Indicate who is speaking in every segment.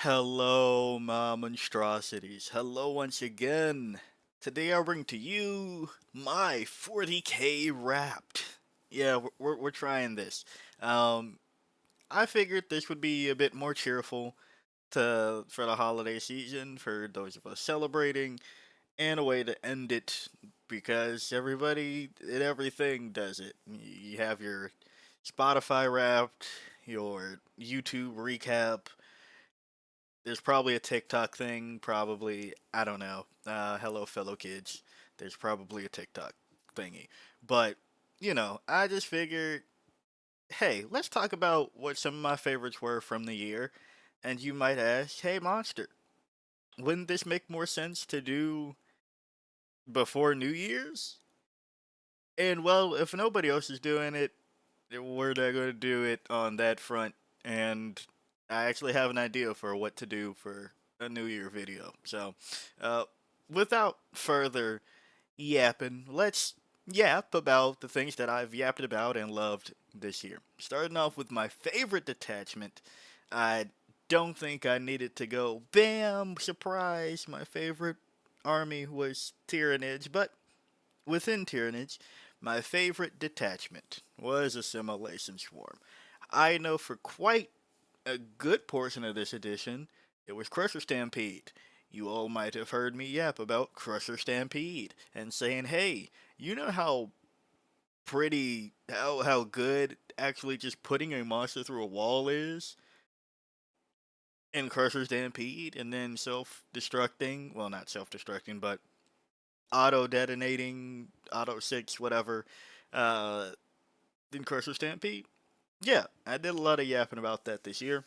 Speaker 1: Hello, my monstrosities. Hello once again. Today I bring to you my 40k Wrapped. Yeah, we're trying this. Um, I figured this would be a bit more cheerful for the holiday season for those of us celebrating, and a way to end it because everybody and everything does it. You have your Spotify Wrapped, your YouTube recap. There's probably a TikTok thing, probably, I don't know. Hello, fellow kids. There's probably a TikTok thingy. But, I just figured, hey, let's talk about what some of my favorites were from the year. And you might ask, hey, Monster, wouldn't this make more sense to do before New Year's? And, well, if nobody else is doing it, we're not going to do it on that front. And I actually have an idea for what to do for a New Year video. So, uh, without further yapping, let's yap about the things that I've yapped about and loved this year. Starting off with my favorite detachment. I don't think I needed to go, bam, surprise. My favorite army was Tyranids, but within Tyranids, my favorite detachment was Assimilation Swarm. I know for quite a good portion of this edition, it was Crusher Stampede. You all might have heard me yap about Crusher Stampede and saying, hey, you know how how good actually just putting a monster through a wall is in Crusher Stampede and then self destructing, well, not self destructing, but auto detonating, auto 6, whatever, uh, in Crusher Stampede. Yeah, I did a lot of yapping about that this year.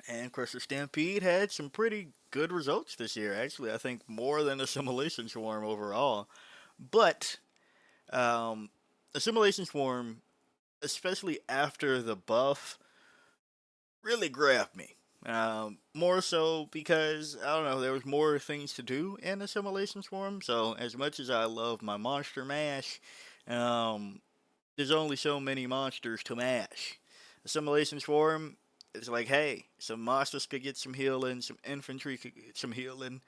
Speaker 1: And Crusher Stampede had some pretty good results this year, actually. I think more than Assimilation Swarm overall. But um, Assimilation Swarm, especially after the buff, really grabbed me. More so because, I don't know, there was more things to do in Assimilation Swarm. So, as much as I love my Monster Mash, um, there's only so many monsters to mash. Assimilation Swarm is like, hey, some monsters could get some healing, some infantry could get some healing.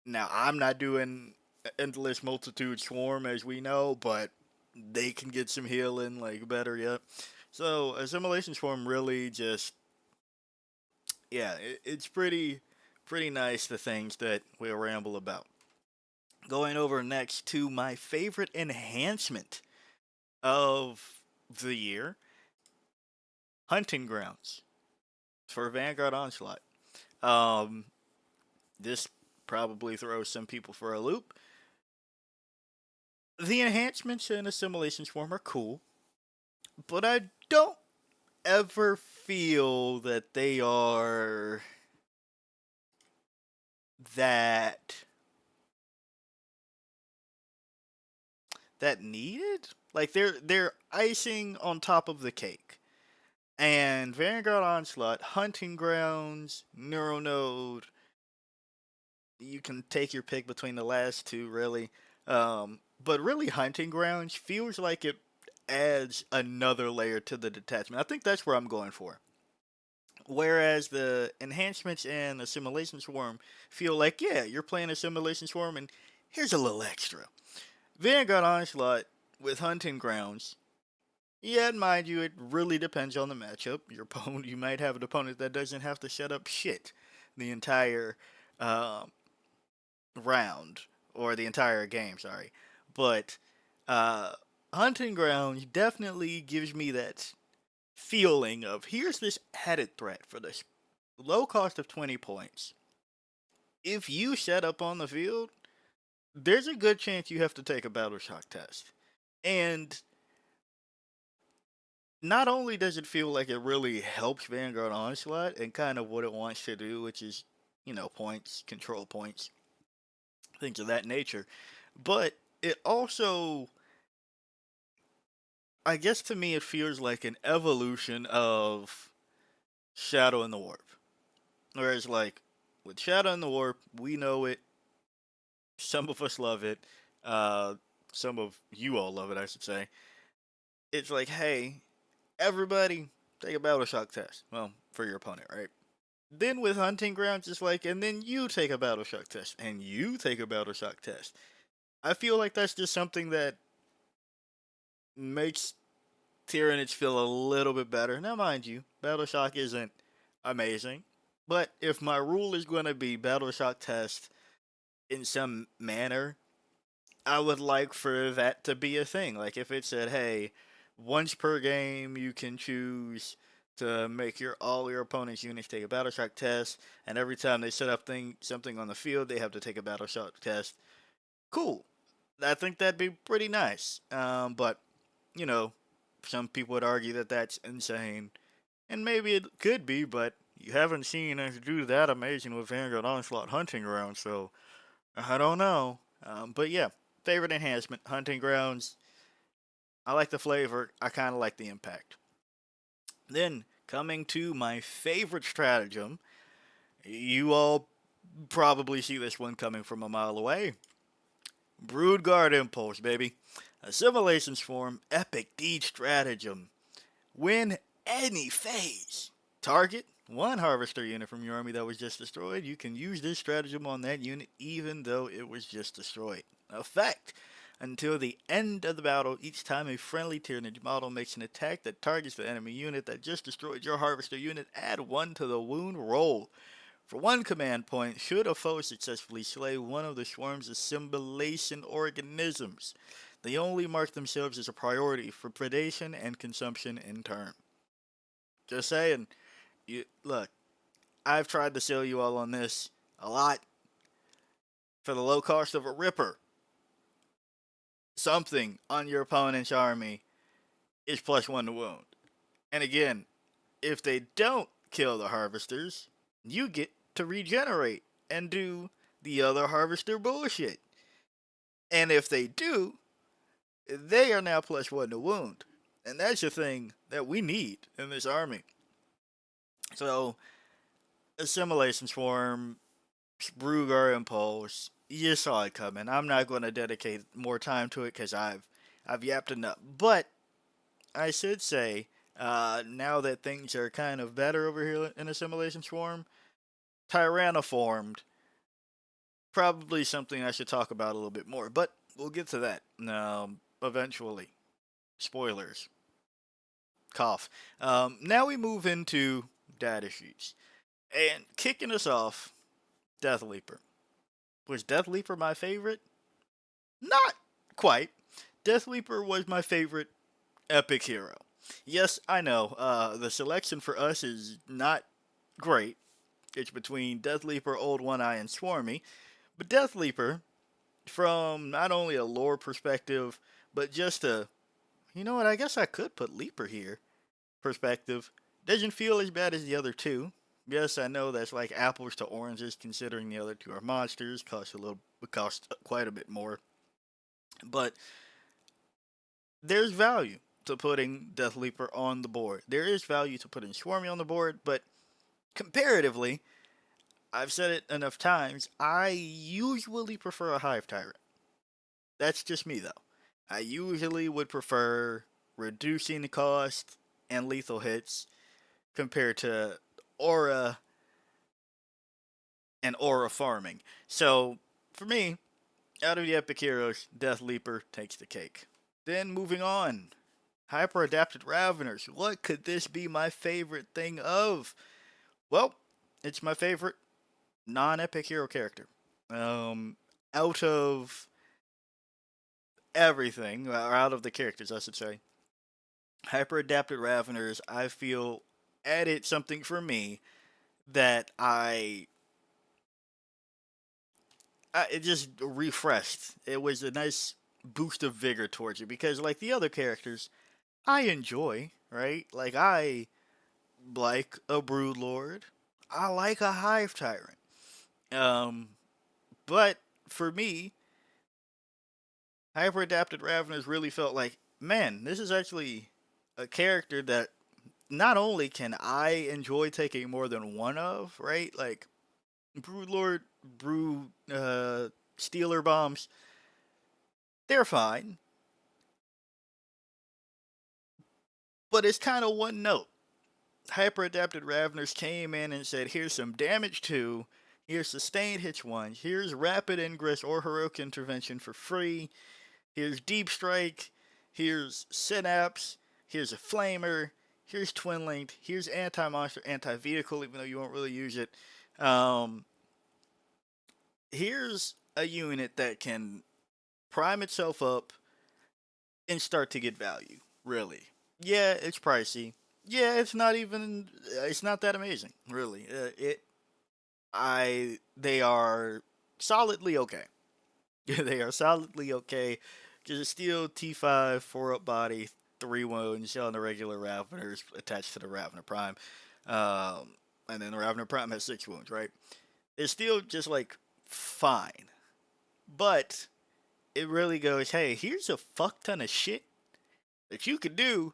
Speaker 1: Now, I'm not doing Endless Multitude Swarm as we know, but they can get some healing, like, better yet. So, Assimilation Swarm really just, yeah, it's pretty nice, the things that we'll ramble about. Going over next to my favorite enhancement of the year, Hunting Grounds for Vanguard Onslaught. Um, this probably throws some people for a loop. The enhancements in Assimilation Swarm are cool, but I don't ever feel that they are that needed. Like they're icing on top of the cake. And Vanguard Onslaught, Hunting Grounds, Neuronode, you can take your pick between the last two, really. But really, Hunting Grounds feels like it adds another layer to the detachment. I think that's where I'm going for. Whereas the enhancements and Assimilation Swarm feel like, yeah, you're playing Assimilation Swarm, and here's a little extra. Vanguard Onslaught with Hunting Grounds. Yeah, and mind you, it really depends on the matchup. Your opponent, you might have an opponent that doesn't have to shut up shit the entire uh, round or the entire game. Sorry, but uh, Hunting Grounds definitely gives me that feeling of here's this added threat for this low cost of 20 points. If you set up on the field, there's a good chance you have to take a battle shock test. And not only does it feel like it really helps Vanguard Onslaught and kind of what it wants to do, which is, points, control points, things of that nature, but it also, I guess to me, it feels like an evolution of Shadow in the Warp. Whereas, like, with Shadow in the Warp, we know it, some of us love it, uh, some of you all love it, I should say. It's like, hey, everybody, take a battle shock test. Well, for your opponent, right? Then with hunting grounds, it's like, and then you take a battle shock test, and you take a battle shock test. I feel like that's just something that makes Tyranids feel a little bit better. Now, mind you, battle shock isn't amazing, but if my rule is going to be battle shock test in some manner, I would like for that to be a thing. Like if it said, "Hey, once per game you can choose to make your all your opponent's units take a battle shock test, and every time they set up something on the field, they have to take a battle shock test." Cool. I think that'd be pretty nice. But you know, some people would argue that that's insane, and maybe it could be, but you haven't seen us do that amazing with Vanguard Onslaught Hunting Ground, so I don't know. But yeah, favorite enhancement, Hunting Grounds. I like the flavor. I kind of like the impact. Then, coming to my favorite stratagem, you all probably see this one coming from a mile away. Broodguard Impulse, baby. Assimilation Swarm, Epic Deed Stratagem. Win any phase. Target one harvester unit from your army that was just destroyed. You can use this stratagem on that unit even though it was just destroyed. Effect. Until the end of the battle, each time a friendly Tyranid model makes an attack that targets the enemy unit that just destroyed your harvester unit, add 1 to the wound roll. For 1 command point, should a foe successfully slay one of the swarm's assimilation organisms, they only mark themselves as a priority for predation and consumption in turn. Just saying, look, I've tried to sell you all on this a lot for the low cost of a ripper. Something on your opponent's army is +1 to wound. And again, if they don't kill the harvesters, you get to regenerate and do the other harvester bullshit. And if they do, they are now +1 to wound. And that's the thing that we need in this army. So, Assimilation Swarm, Brugger Impulse, you saw it coming. I'm not going to dedicate more time to it because I've yapped enough. But I should say, now that things are kind of better over here in Assimilation Swarm, Tyranniformed, probably something I should talk about a little bit more. But we'll get to that eventually. Spoilers. Cough. Now we move into data sheets. And kicking us off, Death Leaper. Was Death Leaper my favorite? Not quite. Death Leaper was my favorite epic hero. Yes, I know. The selection for us is not great. It's between Death Leaper, Old One Eye, and Swarmy. But Death Leaper, from not only a lore perspective, but just a, you know what, I guess I could put Leaper here, perspective, doesn't feel as bad as the other two. Yes, I know that's like apples to oranges, considering the other two are monsters, cost quite a bit more. But there's value to putting Death Leaper on the board. There is value to putting Swarmy on the board, but comparatively, I've said it enough times, I usually prefer a Hive Tyrant. That's just me though. I usually would prefer reducing the cost and lethal hits compared to aura and aura farming. So, for me, out of the epic heroes, Death Leaper takes the cake. Then moving on, Hyper Adapted Raveners. What could this be my favorite thing of? Well, it's my favorite non-epic hero character. Out of everything, or out of the characters, I should say, Hyper Adapted Raveners, I feel added something for me that it just refreshed. It was a nice boost of vigor towards you because, like the other characters, I enjoy, right? Like I like a Broodlord, I like a Hive Tyrant. Um, but for me, Hyper Adapted Raveners really felt like, man, this is actually a character that not only can I enjoy taking more than one of, right? Like Broodlord, Stealer Bombs, they're fine, but it's kind of one note. Hyper Adapted Raveners came in and said, here's some damage 2, here's sustained hits 1, here's rapid ingress or heroic intervention for free, here's deep strike, here's synapse, here's a flamer, here's twin linked, here's anti-monster, anti-vehicle, even though you won't really use it. Um, Here's a unit that can prime itself up and start to get value. Really, yeah, it's pricey. Yeah, it's not that amazing. Really, they are solidly okay. They are solidly okay. Just a steel T5 4 up body, 3 wounds on the regular Raveners attached to the Ravener Prime, and then the Ravener Prime has 6 wounds. Right? It's still just like fine, but it really goes, hey, here's a fuck ton of shit that you could do,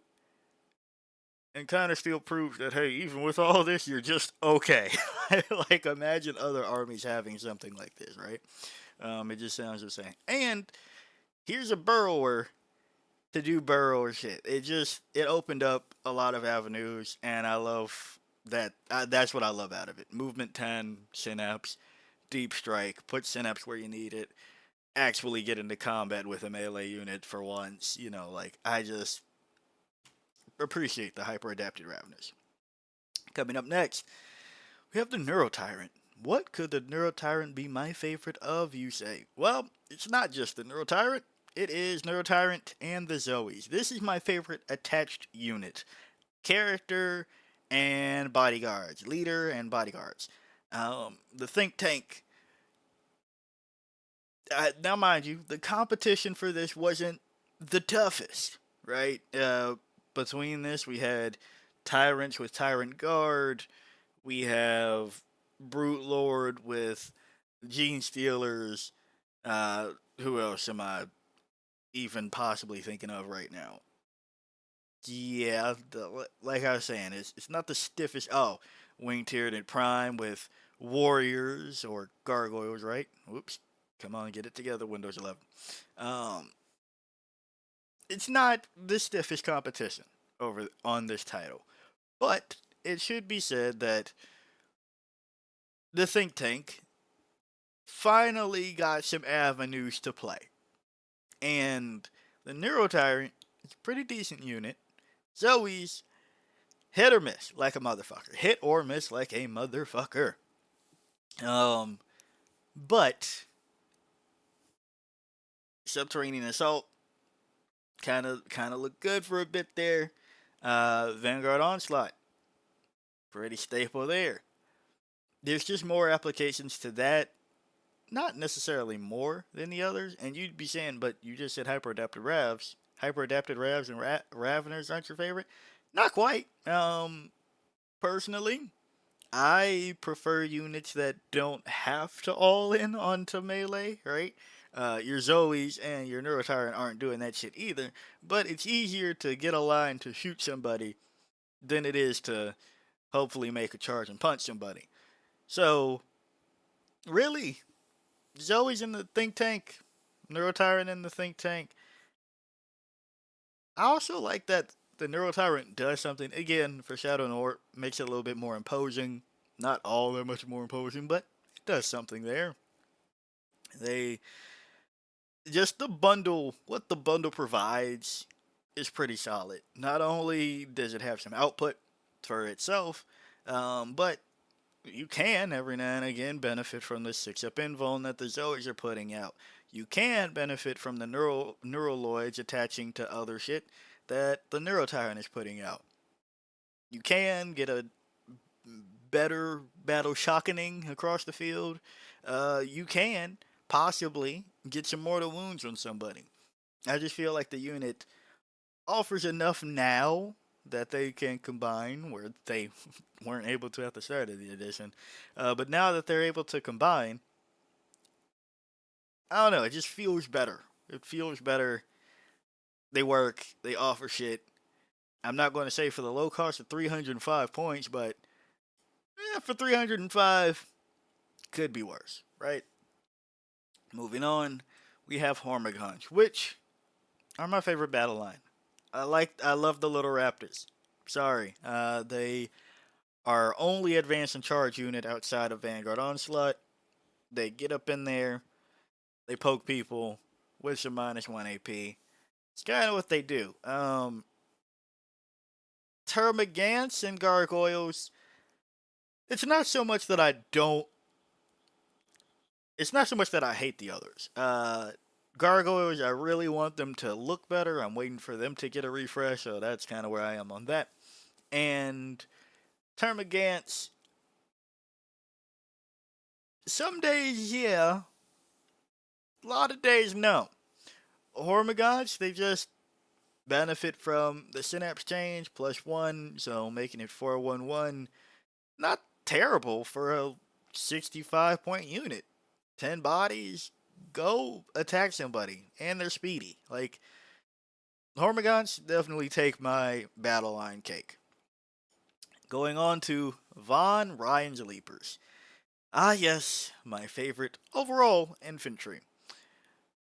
Speaker 1: and kind of still proves that, hey, even with all this, you're just okay. Like, imagine other armies having something like this, right? It just sounds insane. And here's a burrower to do burrower shit. It opened up a lot of avenues, and I love that. That's what I love out of it. Movement 10, synapse, deep strike, put synapse where you need it, actually get into combat with a melee unit for once. Like, I just appreciate the hyper adapted Ravenous. Coming up next, we have the Neurotyrant. What could the Neurotyrant be my favorite of, you say? Well, it's not just the Neurotyrant. It is Neurotyrant and the Zoes. This is my favorite attached unit. Character and bodyguards. Leader and bodyguards. The think tank. Now, mind you, the competition for this wasn't the toughest, right? Between this, we had Tyrants with Tyrant Guard. We have Brute Lord with Gene Stealers. Who else am I even possibly thinking of right now? Yeah, like I was saying, it's not the stiffest. Oh, Wing Tyranid Prime with Warriors or Gargoyles, right? Whoops. Come on, get it together, Windows 11. Um, it's not the stiffest competition over on this title, but it should be said that the think tank finally got some avenues to play. And the Neurotyrant is a pretty decent unit. Zoe's hit or miss like a motherfucker. Hit or miss like a motherfucker. Um, but Subterranean Assault kind of looked good for a bit there. Vanguard Onslaught, pretty staple there. There's just more applications to that, not necessarily more than the others. And you'd be saying, but you just said hyper adapted Ravs. Hyper adapted Ravs and Raveners aren't your favorite? Not quite. Personally, I prefer units that don't have to all in onto melee, right? Your Zoes and your Neurotyrant aren't doing that shit either, but it's easier to get a line to shoot somebody than it is to hopefully make a charge and punch somebody. So, really, Zoe's in the think tank, Neurotyrant in the think tank. I also like that the Neurotyrant does something, again, for Shadow Nord, makes it a little bit more imposing. Not all that much more imposing, but it does something there. They just what the bundle provides is pretty solid. Not only does it have some output for itself, but you can every now and again benefit from the 6-up invuln that the Zoes are putting out. You can benefit from the Neuroloids attaching to other shit that the Neurotyrant is putting out. You can get a better battle shockening across the field. You can possibly get some mortal wounds on somebody. I just feel like the unit offers enough now that they can combine where they weren't able to at the start of the edition. But now that they're able to combine, I don't know, it just feels better. It feels better. They work, they offer shit. I'm not going to say for the low cost of 305 points, but for 305, could be worse, right? Moving on, we have Hormiguns, which are my favorite battle line. I love the little raptors. Sorry, they our only advance and charge unit outside of Vanguard Onslaught. They get up in there, they poke people with some -1 AP. It's kind of what they do. Termagants and Gargoyles, it's not so much that I don't. It's not so much that I hate the others. Gargoyles, I really want them to look better. I'm waiting for them to get a refresh, so that's kind of where I am on that. And Termagants, some days, yeah. A lot of days, no. Hormagaunts, they just benefit from the synapse change +1, so making it 411. Not terrible for a 65-point unit. 10 bodies, go attack somebody, and they're speedy. Like, Hormagaunts definitely take my battle line cake. Going on to Von Ryan's Leapers. Ah, yes, my favorite overall infantry.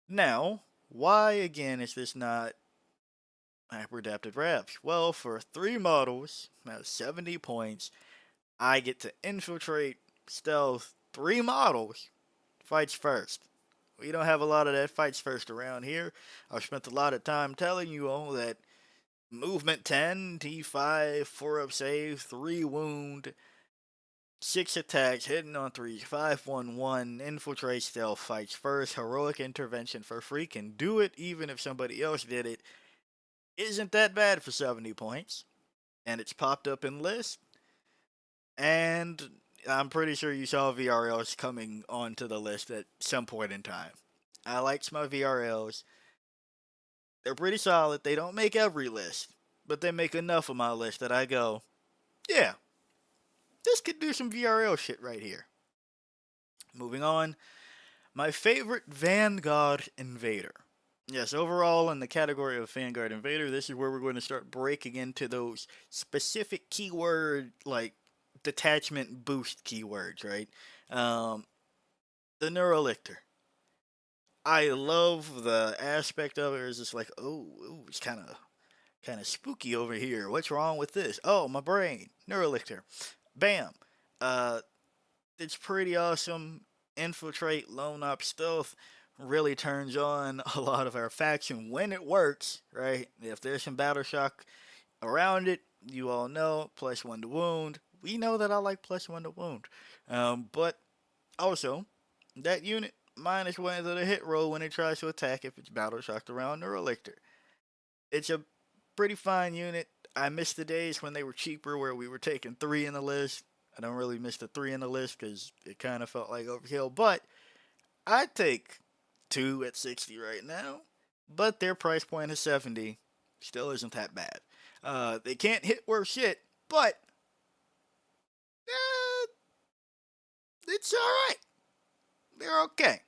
Speaker 1: Now, why again is this not hyper-adapted wraps? Well, for 3 models, at 70 points, I get to infiltrate, stealth, 3 models, fights first. We don't have a lot of that fights first around here. I've spent a lot of time telling you all that movement 10, T5, 4 up save, 3 wound, 6 attacks, hitting on 3, 511, infiltrate stealth, fights first, heroic intervention for free, can do it even if somebody else did it. Isn't that bad for 70 points. And it's popped up in list. And I'm pretty sure you saw VRLs coming onto the list at some point in time. I liked my VRLs. They're pretty solid. They don't make every list, but they make enough of my list that I go, yeah, this could do some VRL shit right here. Moving on, my favorite Vanguard Invader. Yes, overall in the category of Vanguard Invader, this is where we're going to start breaking into those specific keyword, like detachment boost keywords, right? Um, the Neurolictor. I love the aspect of it. It's just like, oh, ooh, it's kind of spooky over here. What's wrong with this? Oh, my brain. Neurolictor. Bam. Uh, it's pretty awesome. Infiltrate, lone op stealth really turns on a lot of our faction when it works, right? If there's some battle shock around it, you all know +1 to wound. We know that I like +1 to wound. But also, that unit -1 to the hit roll when it tries to attack if it's battle shocked around Neurolictor. It's a pretty fine unit. I miss the days when they were cheaper where we were taking 3 in the list. I don't really miss the 3 in the list because it kind of felt like overkill. But I'd take 2 at 60 right now. But their price point is 70. Still isn't that bad. They can't hit worth shit, but uh, it's alright. They're okay.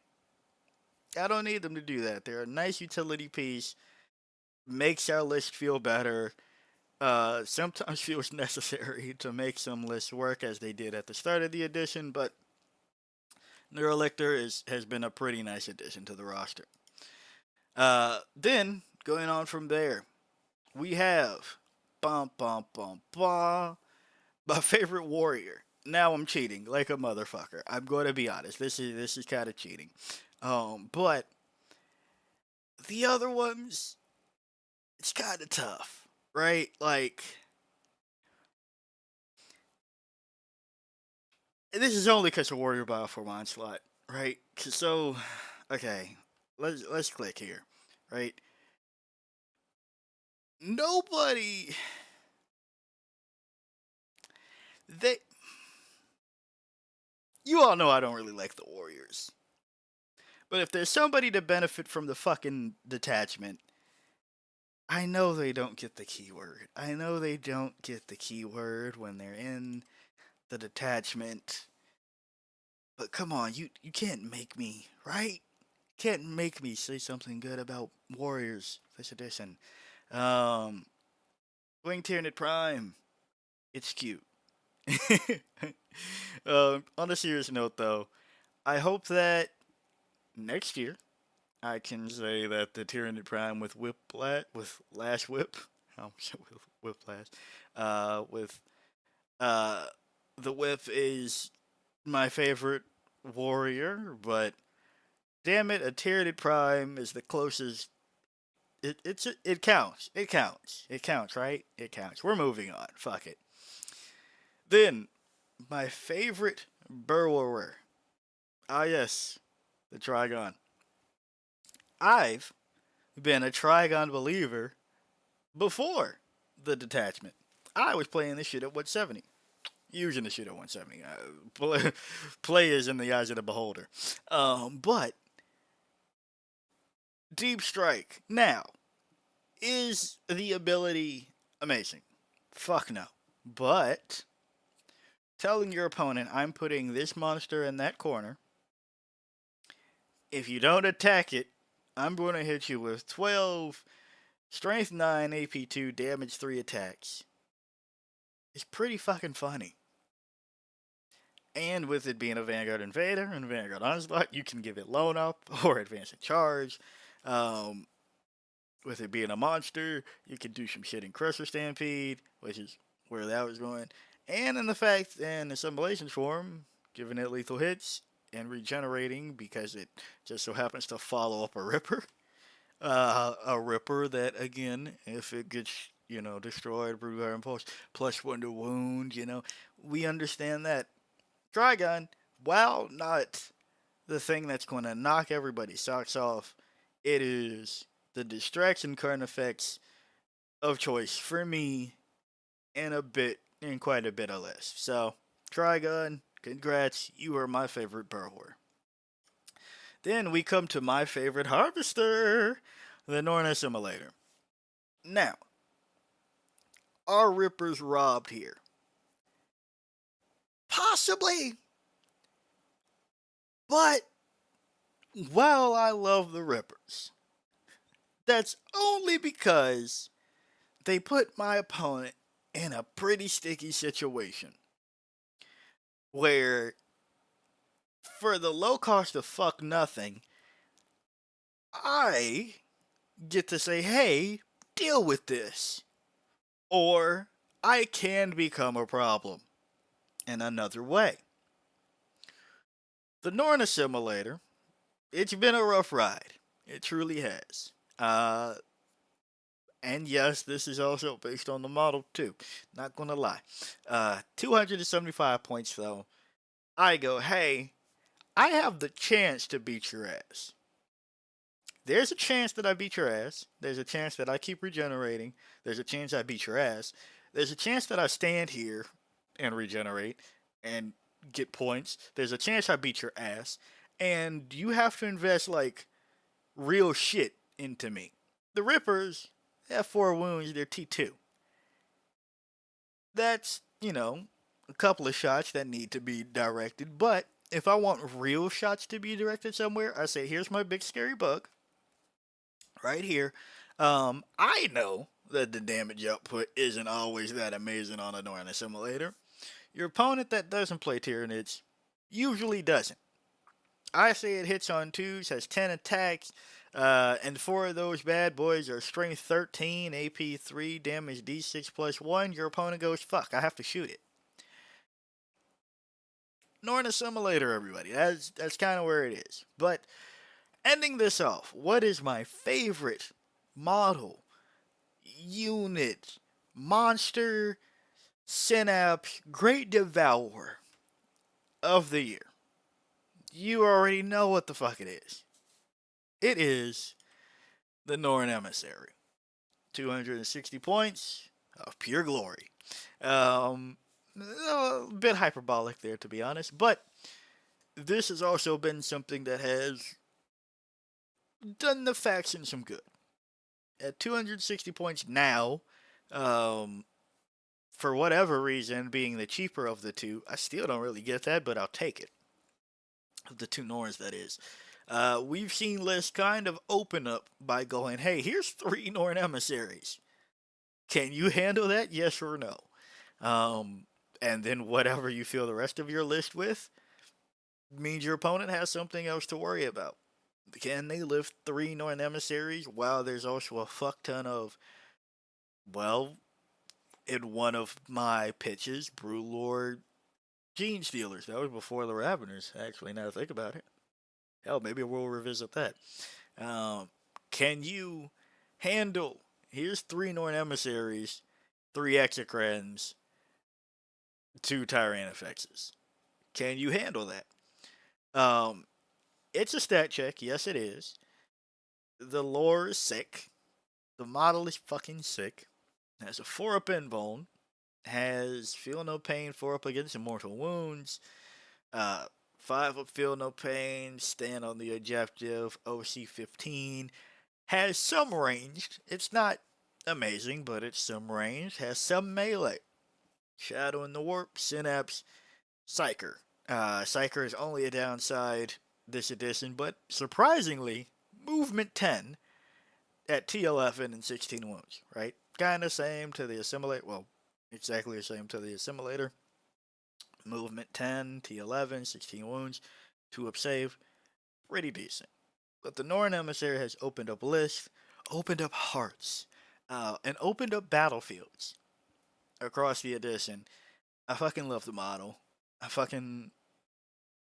Speaker 1: I don't need them to do that. They're a nice utility piece. Makes our list feel better. Sometimes feels necessary to make some lists work as they did at the start of the edition, but Neurolictor has been a pretty nice addition to the roster. Then, going on from there, we have my favorite warrior. Now I'm cheating like a motherfucker. I'm going to be honest. This is kind of cheating. But the other ones, it's kind of tough, right? Like, this is only because of Warrior Bioform Onslaught, right? So, okay, let's click here, right? Nobody, they, you all know I don't really like the Warriors, but if there's somebody to benefit from the fucking detachment, I know they don't get the keyword. I know they don't get the keyword when they're in the detachment. But come on, you can't make me, right? Can't make me say something good about Warriors this edition. Um, Wing Tyranid Prime. It's cute. On a serious note, though, I hope that next year I can say that the Tyranid Prime with with Lash Whip, with Whiplash, with The whip is my favorite warrior, but damn it, a Tyranid Prime is the closest. It counts. It counts. It counts, right? It counts. We're moving on. Fuck it. Then my favorite burrower. Ah yes, the Trigon. I've been a Trigon believer before the detachment. I was playing this shit at 170. Using the shit at 170. Play is in the eyes of the beholder. But Deep Strike. Now, is the ability amazing? Fuck no. But telling your opponent, I'm putting this monster in that corner. If you don't attack it, I'm going to hit you with 12, strength 9, AP 2, damage 3 attacks. It's pretty fucking funny. And with it being a Vanguard Invader and Vanguard Onslaught, you can give it Lone Up or Advance and Charge. Um, with it being a monster, you can do some shit in Crusher Stampede, which is where that was going. And in the fact, in assimilation form, giving it lethal hits and regenerating because it just so happens to follow up a Ripper. A Ripper that, again, if it gets, destroyed, Bruiser Impulse, +1 to wound, we understand that. Trigon, while not the thing that's going to knock everybody's socks off, it is the distraction current effects of choice for me and quite a bit of less. So, Trigon, congrats, you are my favorite burrower. Then we come to my favorite harvester, the Norn Assimilator. Now, are Rippers robbed here? Possibly, but while I love the Rippers, that's only because they put my opponent in a pretty sticky situation where, for the low cost of fuck nothing, I get to say, hey, deal with this. Or I can become a problem in another way. The Norn Assimilator, it's been a rough ride. It truly has. And yes, this is also based on the model too. Not gonna lie. 275 points though. I go, hey, I have the chance to beat your ass. There's a chance that I beat your ass. There's a chance that I keep regenerating. There's a chance I beat your ass. There's a chance that I stand here and regenerate and get points. There's a chance I beat your ass. And you have to invest like real shit into me. The Rippers have 4 wounds, they're T2. That's, a couple of shots that need to be directed. But if I want real shots to be directed somewhere, I say, here's my big scary bug right here. I know that the damage output isn't always that amazing on a Norn Assimilator. Your opponent that doesn't play Tyranids usually doesn't. I say it hits on 2s, has 10 attacks, and 4 of those bad boys are strength 13, AP 3, damage D6 +1. Your opponent goes, fuck, I have to shoot it. Norn Assimilator, everybody. That's kind of where it is. But ending this off, what is my favorite model, unit, monster, synapse, great devourer of the year? You already know what the fuck it is. It is the Norn Emissary. 260 points of pure glory. A bit hyperbolic there, to be honest, but this has also been something that has done the faction some good. At 260 points now, for whatever reason, being the cheaper of the two, I still don't really get that, but I'll take it. Of the two Norns, that is. We've seen lists kind of open up by going, hey, here's 3 Norn emissaries. Can you handle that? Yes or no? And then whatever you fill the rest of your list with means your opponent has something else to worry about. Can they lift 3 Norn emissaries while there's also a fuck ton of, well, in one of my pitches, Brewlord Gene Stealers. That was before the Raveners, actually, now that I think about it. Hell, maybe we'll revisit that. Um, can you handle? Here's three Norn emissaries, three exocrans, two Tyrannifexes. Can you handle that? Um, it's a stat check. Yes, it is. The lore is sick. The model is fucking sick. Has a 4 up invuln. Has feel no pain, 4 up against immortal wounds. Uh, 5 up feel no pain. Stand on the objective. OC 15. Has some ranged. It's not amazing, but it's some range. Has some melee. Shadow in the Warp, Synapse, Psyker. Psyker is only a downside this edition, but surprisingly, movement 10 at T11 and 16 wounds, right? Kind of same to the Assimilate. Well, exactly the same to the Assimilator. Movement 10, T11, 16 wounds, 2 up save. Pretty decent. But the Norn Emissary has opened up lists, opened up hearts, and opened up battlefields across the edition. I fucking love the model. I fucking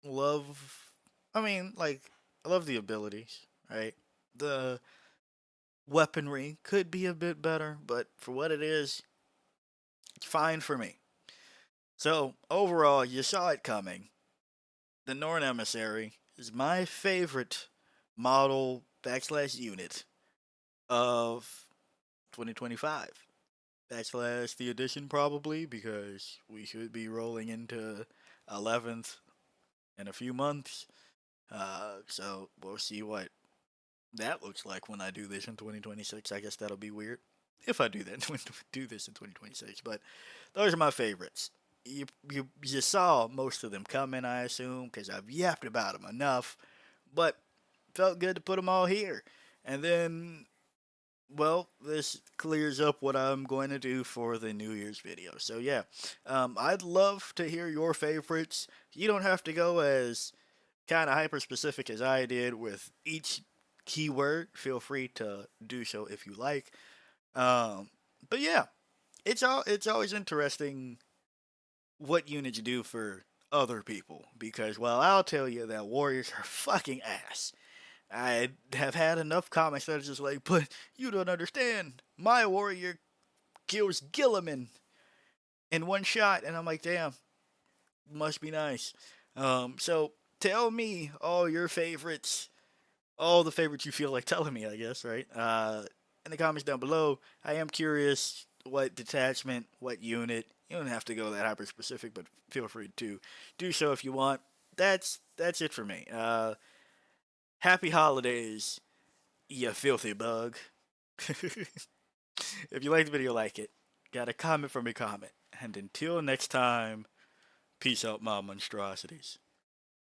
Speaker 1: love. I mean, like, I love the abilities, right? The weaponry could be a bit better, but for what it is, it's fine for me. So, overall, you saw it coming. The Norn Emissary is my favorite model backslash unit of 2025. Backslash the edition, probably, because we should be rolling into 11th in a few months. So we'll see what that looks like when I do this in 2026. I guess that'll be weird if I do that do this in 2026. But those are my favorites. You saw most of them coming, I assume, because I've yapped about them enough. But felt good to put them all here. And then, well, this clears up what I'm going to do for the New Year's video. So yeah, I'd love to hear your favorites. You don't have to go as kind of hyper specific as I did with each keyword. Feel free to do so if you like. Um, but yeah, it's always interesting what units do for other people because well, I'll tell you that warriors are fucking ass. I have had enough comics that are just like, but you don't understand. My warrior kills Gilliman in one shot, and I'm like, damn, must be nice. So tell me all your favorites, all the favorites you feel like telling me, I guess, right? In the comments down below, I am curious what detachment, what unit. You don't have to go that hyper specific, but feel free to do so if you want. That's it for me. Happy holidays, you filthy bug. If you liked the video, like it. Got a comment from a comment. And until next time, peace out, my monstrosities.